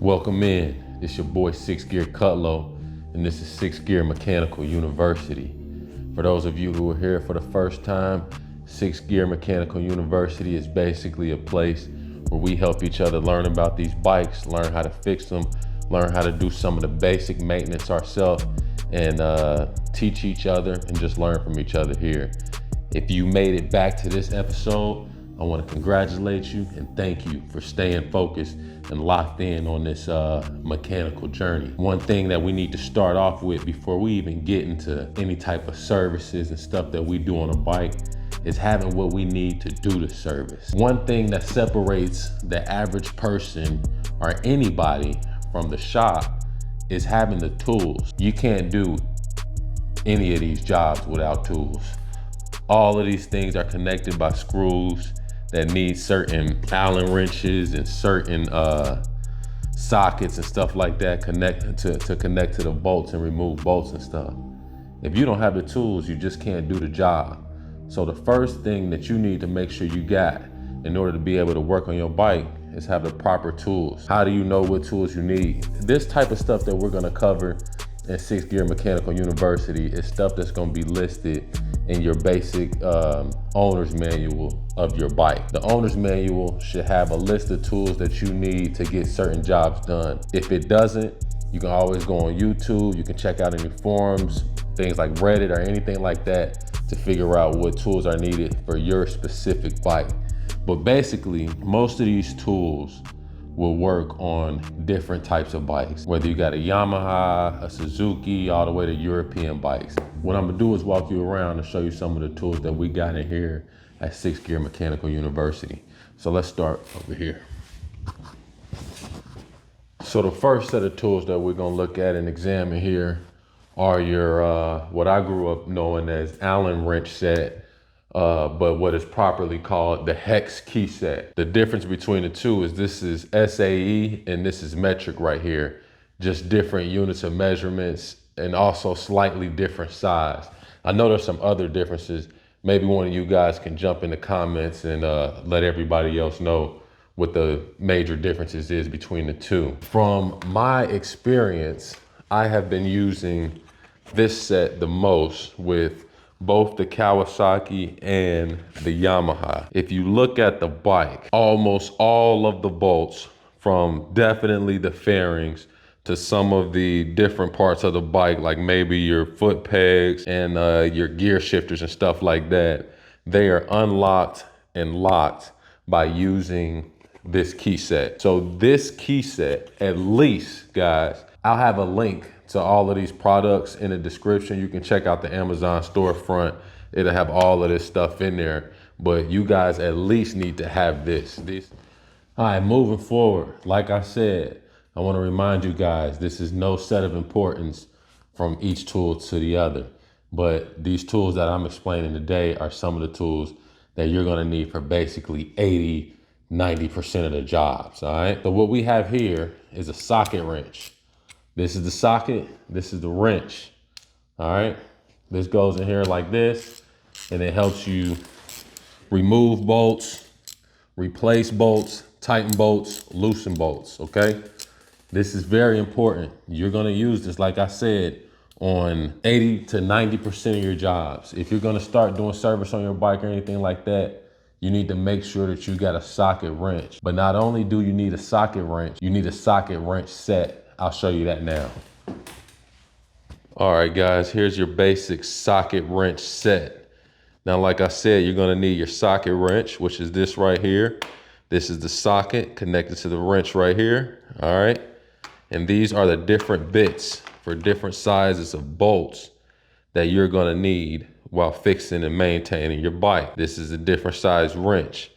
Welcome in. It's your boy Six Gear Cutlow, and this is Six Gear Mechanical University. For those of you who are here for the first time, Six Gear Mechanical University is basically a place where we help each other learn about these bikes, learn how to fix them, learn how to do some of the basic maintenance ourselves, and teach each other and just learn from each other here. If you made it back to this episode, I want to congratulate you and thank you for staying focused and locked in on this mechanical journey. One thing that we need to start off with before we even get into any type of services and stuff that we do on a bike is having what we need to do the service. One thing that separates the average person or anybody from the shop is having the tools. You can't do any of these jobs without tools. All of these things are connected by screws that need certain Allen wrenches and certain sockets and stuff like that to connect to the bolts and remove bolts and stuff. If you don't have the tools, you just can't do the job. So the first thing that you need to make sure you got in order to be able to work on your bike is have the proper tools. How do you know what tools you need? This type of stuff that we're gonna cover in Six Gear Mechanical University is stuff that's gonna be listed in your basic owner's manual of your bike. The owner's manual should have a list of tools that you need to get certain jobs done. If it doesn't, you can always go on YouTube, you can check out any forums, things like Reddit or anything like that to figure out what tools are needed for your specific bike. But basically, most of these tools will work on different types of bikes, whether you got a Yamaha, a Suzuki, all the way to European bikes. What I'm gonna do is walk you around and show you some of the tools that we got in here at Six Gear Mechanical University. So let's start over here. So the first set of tools that we're gonna look at and examine here are your, what I grew up knowing as Allen wrench set, but what is properly called the hex key set. The difference between the two is this is SAE and this is metric right here. Just different units of measurements and also slightly different size. I know there's some other differences. Maybe one of you guys can jump in the comments and let everybody else know what the major differences is between the two. From my experience, I have been using this set the most with both the Kawasaki and the Yamaha. If you look at the bike, almost all of the bolts from definitely the fairings to some of the different parts of the bike, like maybe your foot pegs and your gear shifters and stuff like that, they are unlocked and locked by using this key set. So this key set, at least guys, I'll have a link to all of these products in the description. You can check out the Amazon storefront. It'll have all of this stuff in there, but you guys at least need to have this. All right, moving forward, like I said, I want to remind you guys, this is no set of importance from each tool to the other, but these tools that I'm explaining today are some of the tools that you're going to need for basically 80–90% of the jobs, all right? So what we have here is a socket wrench. This is the socket, this is the wrench, all right? This goes in here like this, and it helps you remove bolts, replace bolts, tighten bolts, loosen bolts, okay? This is very important. You're gonna use this, like I said, on 80–90% of your jobs. If you're gonna start doing service on your bike or anything like that, you need to make sure that you got a socket wrench. But not only do you need a socket wrench, you need a socket wrench set. I'll show you that now. All right, guys, here's your basic socket wrench set. Now, like I said, you're gonna need your socket wrench, which is this right here. This is the socket connected to the wrench right here, all right? And these are the different bits for different sizes of bolts that you're gonna need while fixing and maintaining your bike. This is a different size wrench.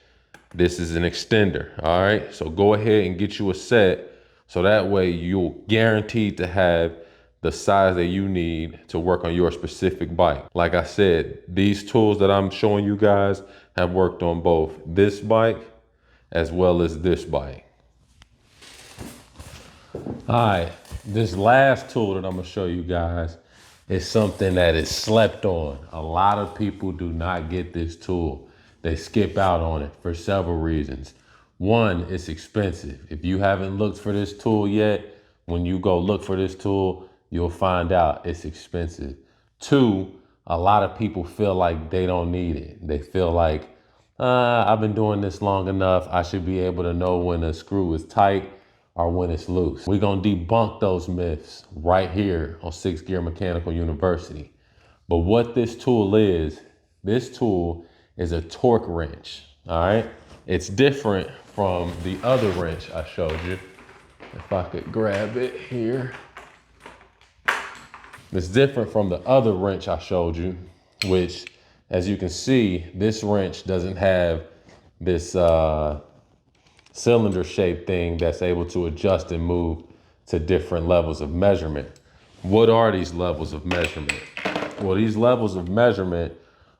This is an extender, all right? So go ahead and get you a set so that way you'll guaranteed to have the size that you need to work on your specific bike. Like I said, these tools that I'm showing you guys have worked on both this bike as well as this bike. All right, this last tool that I'm gonna show you guys is something that is slept on. A lot of people do not get this tool. They skip out on it for several reasons. One, it's expensive. If you haven't looked for this tool yet, when you go look for this tool, you'll find out it's expensive. Two, a lot of people feel like they don't need it. They feel like, I've been doing this long enough. I should be able to know when a screw is tight or when it's loose. We're gonna debunk those myths right here on 6th Gear Mechanical University. But what this tool is a torque wrench, all right? It's different from the other wrench I showed you. If I could grab it here. It's different from the other wrench I showed you, which, as you can see, this wrench doesn't have this cylinder shaped thing that's able to adjust and move to different levels of measurement. What are these levels of measurement? Well, these levels of measurement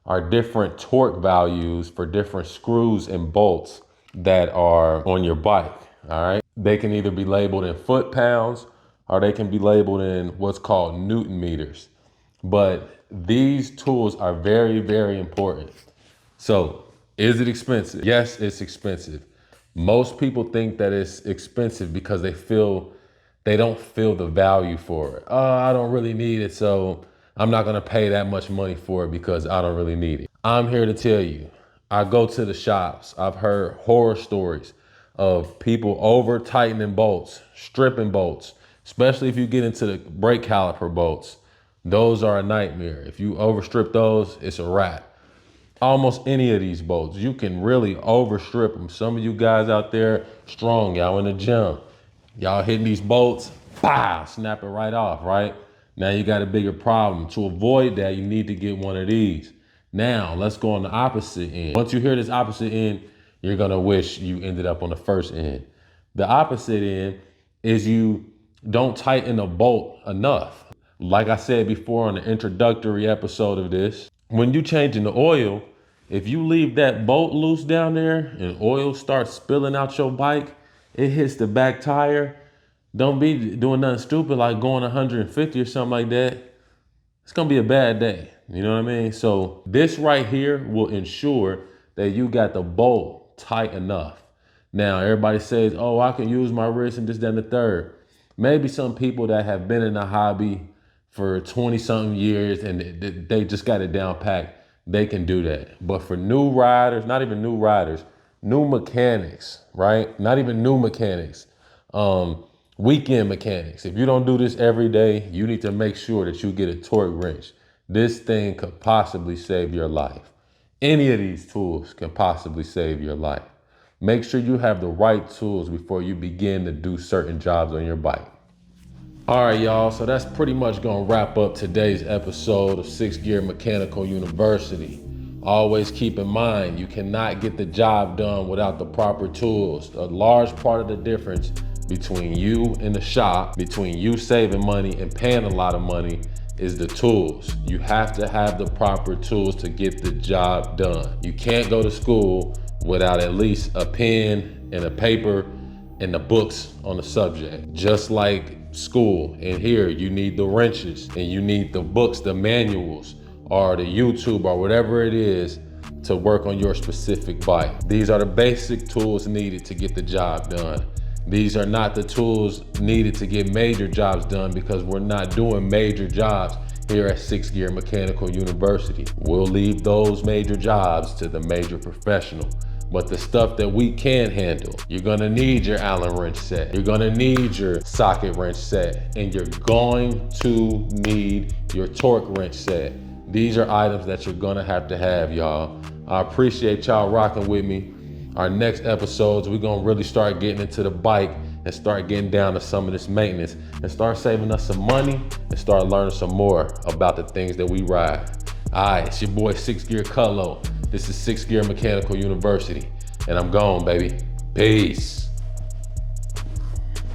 are different torque values for different screws and bolts that are on your bike, all right? They can either be labeled in foot-pounds or they can be labeled in what's called Newton meters. But these tools are very, very important. So, is it expensive? Yes, it's expensive. Most people think that it's expensive because they don't feel the value for it. Oh, I don't really need it, so I'm not gonna pay that much money for it because I don't really need it. I'm here to tell you, I go to the shops. I've heard horror stories of people over tightening bolts, stripping bolts, especially if you get into the brake caliper bolts. Those are a nightmare. If you overstrip those, it's a wrap. Almost any of these bolts, you can really overstrip them. Some of you guys out there, strong, y'all in the gym, y'all hitting these bolts, snap it right off, right? Now you got a bigger problem. To avoid that, you need to get one of these. Now, let's go on the opposite end. Once you hear this opposite end, you're gonna wish you ended up on the first end. The opposite end is you don't tighten a bolt enough. Like I said before on the introductory episode of this, when you changing the oil, if you leave that bolt loose down there and oil starts spilling out your bike, it hits the back tire. Don't be doing nothing stupid like going 150 or something like that. It's gonna be a bad day. You know what I mean? So this right here will ensure that you got the bolt tight enough. Now, everybody says, oh, I can use my wrist and this, that, and the third. Maybe some people that have been in the hobby for 20 something years and they just got it down packed, they can do that. But for new riders, not even new riders, new mechanics, right? Not even new mechanics, weekend mechanics. If you don't do this every day, you need to make sure that you get a torque wrench. This thing could possibly save your life. Any of these tools can possibly save your life. Make sure you have the right tools before you begin to do certain jobs on your bike. All right, y'all, so that's pretty much gonna wrap up today's episode of 6th Gear Mechanical University. Always keep in mind, you cannot get the job done without the proper tools. A large part of the difference between you and the shop, between you saving money and paying a lot of money, is the tools. You have to have the proper tools to get the job done. You can't go to school without at least a pen and a paper and the books on the subject. Just like school, and here you need the wrenches and you need the books, the manuals, or the YouTube or whatever it is to work on your specific bike. These are the basic tools needed to get the job done. These are not the tools needed to get major jobs done because we're not doing major jobs here at 6th Gear Mechanical University. We'll leave those major jobs to the major professional. But the stuff that we can handle, you're gonna need your Allen wrench set. You're gonna need your socket wrench set. And you're going to need your torque wrench set. These are items that you're gonna have, y'all. I appreciate y'all rocking with me. Our next episodes, we're gonna really start getting into the bike and start getting down to some of this maintenance and start saving us some money and start learning some more about the things that we ride. All right, it's your boy 6th Gear Cutlo. This is 6th Gear Mechanical University, and I'm gone, baby. Peace.